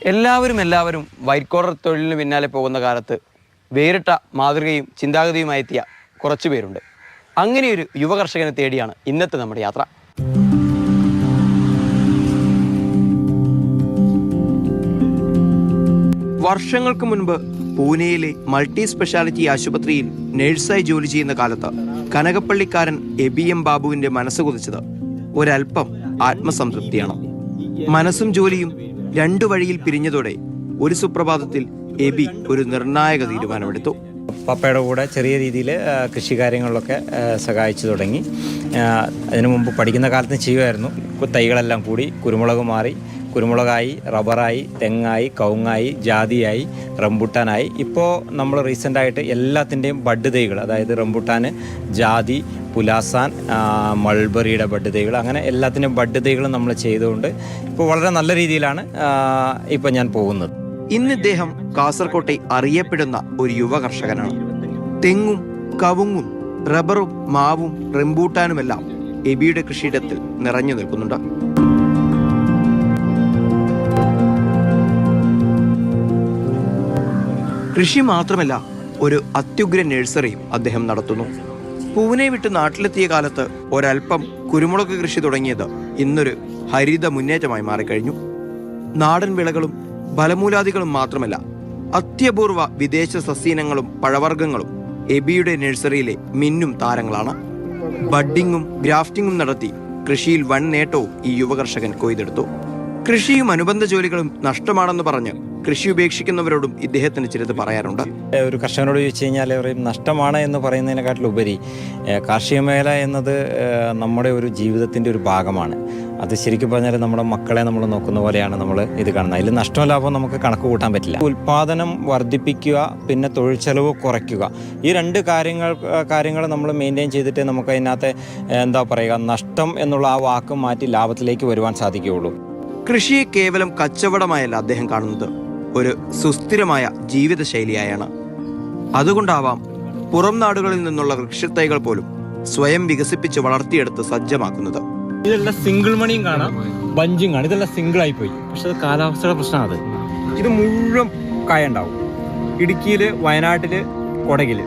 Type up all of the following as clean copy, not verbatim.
എല്ലാവരും white collar തൊഴിലിന് പിന്നാലെ പോകുന്ന കാലത്ത് വേറിട്ട മാതൃകയും ചിന്താഗതിയുമായി എത്തിയ കുറച്ചു പേരുണ്ട്. അങ്ങനെയൊരു യുവ കർഷകനെ തേടിയാണ് ഇന്നത്തെ നമ്മുടെ യാത്ര. വർഷങ്ങൾക്ക് മുൻപ് പൂനെയിലെ മൾട്ടി സ്പെഷ്യാലിറ്റി ആശുപത്രിയിൽ നഴ്സായി ജോലി ചെയ്യുന്ന കാലത്ത് കനകപ്പള്ളിക്കാരൻ എബി എം ബാബുവിന്റെ മനസ്സ് കുതിച്ചത് ഒരൽപ്പം ആത്മസംതൃപ്തിയാണ്. മനസ്സും ജോലിയും രണ്ടു വഴിയിൽ പിരിഞ്ഞതോടെ ഒരു സുപ്രഭാതത്തിൽ എബി ഒരു നിർണായക തീരുമാനമെടുത്തു. പപ്പയുടെ കൂടെ ചെറിയ രീതിയിൽ കൃഷി കാര്യങ്ങളിലൊക്കെ സഹായിച്ചു തുടങ്ങി. അതിനു മുമ്പ് പഠിക്കുന്ന കാലത്ത് ചെയ്യുമായിരുന്നു. തൈകളെല്ലാം കൂടി കുരുമുളക് മാറി, കുരുമുളകായി, റബ്ബറായി, തെങ്ങായി, കവുങ്ങായി, ജാതിയായി, റംബുട്ടാനായി. ഇപ്പോൾ നമ്മൾ റീസെൻ്റായിട്ട് എല്ലാത്തിൻ്റെയും ബഡ് തൈകൾ, അതായത് റംബുട്ടാൻ, ജാതി, പുലാസാൻ, മൾബറിയുടെ ബഡ് തൈകൾ, അങ്ങനെ എല്ലാത്തിൻ്റെയും ബഡ് തൈകളും നമ്മൾ ചെയ്തുകൊണ്ട് ഇപ്പോൾ വളരെ നല്ല രീതിയിലാണ് ഇപ്പോൾ ഞാൻ പോകുന്നത്. ഇന്ന് ഇദ്ദേഹം കാസർകോട്ടെ അറിയപ്പെടുന്ന ഒരു യുവ കർഷകനാണ്. തെങ്ങും കവുങ്ങും റബ്ബറും മാവും റംബൂട്ടാനുമെല്ലാം എബിയുടെ കൃഷിയിടത്തിൽ നിറഞ്ഞു നിൽക്കുന്നുണ്ട്. കൃഷി മാത്രമല്ല, ഒരു അത്യുഗ്രൻ നഴ്സറിയും അദ്ദേഹം നടത്തുന്നു. പൂനെ വിട്ട് നാട്ടിലെത്തിയ കാലത്ത് ഒരൽപ്പം കുരുമുളക് കൃഷി തുടങ്ങിയത് ഇന്നൊരു ഹരിത മുന്നേറ്റമായി മാറിക്കഴിഞ്ഞു. നാടൻ വിളകളും ഫലമൂലാദികളും മാത്രമല്ല, അത്യപൂർവ വിദേശ സസ്യനങ്ങളും പഴവർഗ്ഗങ്ങളും എബിയുടെ നഴ്സറിയിലെ മിന്നും താരങ്ങളാണ്. ബഡ്ഡിങ്ങും ഗ്രാഫ്റ്റിങ്ങും നടത്തി കൃഷിയിൽ വൻ നേട്ടവും ഈ യുവകർഷകൻ കൊയ്തെടുത്തു. കൃഷിയും അനുബന്ധ ജോലികളും നഷ്ടമാണെന്ന് പറഞ്ഞ് കൃഷി ഉപേക്ഷിക്കുന്നവരോടും ഇദ്ദേഹത്തിന് ചിലത് പറയാറുണ്ട്. ഒരു കർഷകനോട് ചോദിച്ചു കഴിഞ്ഞാൽ പറയും നഷ്ടമാണ് എന്ന് പറയുന്നതിനെക്കാട്ടിലുപരി കാർഷിക മേഖല എന്നത് നമ്മുടെ ഒരു ജീവിതത്തിൻ്റെ ഒരു ഭാഗമാണ്. അത് ശരിക്കും പറഞ്ഞാൽ നമ്മുടെ മക്കളെ നമ്മൾ നോക്കുന്ന പോലെയാണ് നമ്മൾ ഇത് കാണുന്നത്. അതിൽ നഷ്ടവും ലാഭവും നമുക്ക് കണക്ക് കൂട്ടാൻ പറ്റില്ല. ഉൽപ്പാദനം വർദ്ധിപ്പിക്കുക, പിന്നെ തൊഴിൽ ചെലവ് കുറയ്ക്കുക, ഈ രണ്ട് കാര്യങ്ങൾ നമ്മൾ മെയിൻറ്റെയിൻ ചെയ്തിട്ട് നമുക്ക് അതിനകത്ത് എന്താ പറയുക, നഷ്ടം എന്നുള്ള ആ വാക്ക് മാറ്റി ലാഭത്തിലേക്ക് വരുവാൻ സാധിക്കുകയുള്ളൂ. കൃഷിയെ കേവലം കച്ചവടമായല്ല അദ്ദേഹം കാണുന്നത്, ഒരു സുസ്ഥിരമായ ജീവിതശൈലിയായാണ്. അതുകൊണ്ടാവാം പുറം നാടുകളിൽ നിന്നുള്ള വൃക്ഷത്തൈകൾ പോലും സ്വയം വികസിപ്പിച്ച് വളർത്തിയെടുത്ത് സജ്ജമാക്കുന്നത്. ഇതെല്ലാം സിംഗിൾ മണിയും കാണാം, ബഞ്ചും കാണാം. ഇതെല്ലാം സിംഗിൾ ആയി പോയി. പക്ഷെ അത് കാലാവസ്ഥയുടെ പ്രശ്നമാണ്. ഇത് മുഴുവൻ കായ ഉണ്ടാവും. ഇടുക്കിയില്, വയനാട്ടില്, കൊടകില്.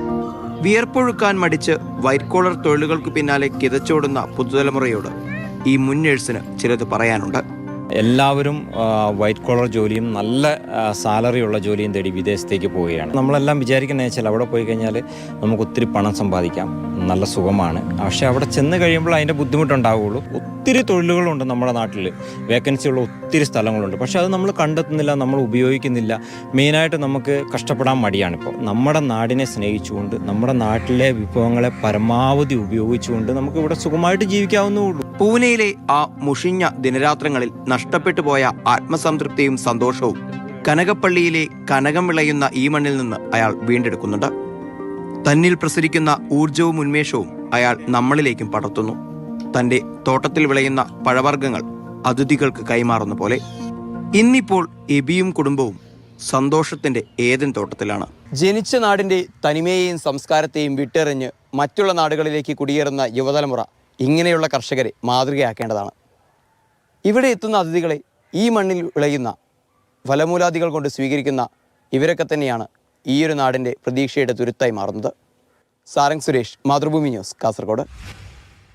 വിയർപ്പൊഴുക്കാൻ മടിച്ച് വൈറ്റ് കോളർ തൊഴിലുകൾക്ക് പിന്നാലെ കിതച്ചോടുന്ന പുതുതലമുറയോട് ഈ മുൻ നഴ്സിന് ചിലത് പറയാനുണ്ട്. എല്ലാവരും വൈറ്റ് കോളർ ജോലിയും നല്ല സാലറി ഉള്ള ജോലിയും തേടി വിദേശത്തേക്ക് പോവുകയാണ്. നമ്മളെല്ലാം വിചാരിക്കുന്നത് വെച്ചാൽ അവിടെ പോയി കഴിഞ്ഞാൽ നമുക്ക് ഒത്തിരി പണം സമ്പാദിക്കാം, നല്ല സുഖമാണ്. പക്ഷേ അവിടെ ചെന്ന് കഴിയുമ്പോൾ അതിൻ്റെ ബുദ്ധിമുട്ടുണ്ടാവുകയുള്ളൂ. ഒത്തിരി തൊഴിലുകളുണ്ട് നമ്മുടെ നാട്ടിൽ, വേക്കൻസിയുള്ള ഒത്തിരി സ്ഥലങ്ങളുണ്ട്. പക്ഷേ അത് നമ്മൾ കണ്ടെത്തുന്നില്ല, നമ്മൾ ഉപയോഗിക്കുന്നില്ല. മെയിനായിട്ട് നമുക്ക് കഷ്ടപ്പെടാൻ മടിയാണിപ്പോൾ. നമ്മുടെ നാടിനെ സ്നേഹിച്ചുകൊണ്ട്, നമ്മുടെ നാട്ടിലെ വിഭവങ്ങളെ പരമാവധി ഉപയോഗിച്ചുകൊണ്ട് നമുക്ക് ഇവിടെ സുഖമായിട്ട് ജീവിക്കാവുന്നേ. പൂനെയിലെ ആ മുഷിഞ്ഞ ദിനരാത്രങ്ങളിൽ നഷ്ടപ്പെട്ടു പോയ ആത്മസംതൃപ്തിയും സന്തോഷവും കനകപ്പള്ളിയിലെ കനകം വിളയുന്ന ഈ മണ്ണിൽ നിന്ന് അയാൾ വീണ്ടെടുക്കുന്നുണ്ട്. തന്നിൽ പ്രസരിക്കുന്ന ഊർജവും ഉന്മേഷവും അയാൾ നമ്മളിലേക്കും പടർത്തുന്നു. തന്റെ തോട്ടത്തിൽ വിളയുന്ന പഴവർഗ്ഗങ്ങൾ അതിഥികൾക്ക് കൈമാറുന്ന പോലെ ഇന്നിപ്പോൾ എബിയും കുടുംബവും സന്തോഷത്തിന്റെ ഏതൻ തോട്ടത്തിലാണ്. ജനിച്ച നാടിന്റെ തനിമയെയും സംസ്കാരത്തെയും വിട്ടെറിഞ്ഞ് മറ്റുള്ള നാടുകളിലേക്ക് കുടിയേറുന്ന യുവതലമുറ ഇങ്ങനെയുള്ള കർഷകരെ മാതൃകയാക്കേണ്ടതാണ്. ഇവിടെ എത്തുന്ന അതിഥികളെ ഈ മണ്ണിൽ വിളയുന്ന ഫലമൂലാദികൾ കൊണ്ട് സ്വീകരിക്കുന്ന ഇവരൊക്കെ തന്നെയാണ് ഈയൊരു നാടിൻ്റെ പ്രതീക്ഷയുടെ തുരുത്തായി മാറുന്നത്. സാരംഗ് സുരേഷ്, മാതൃഭൂമി ന്യൂസ്, കാസർഗോഡ്.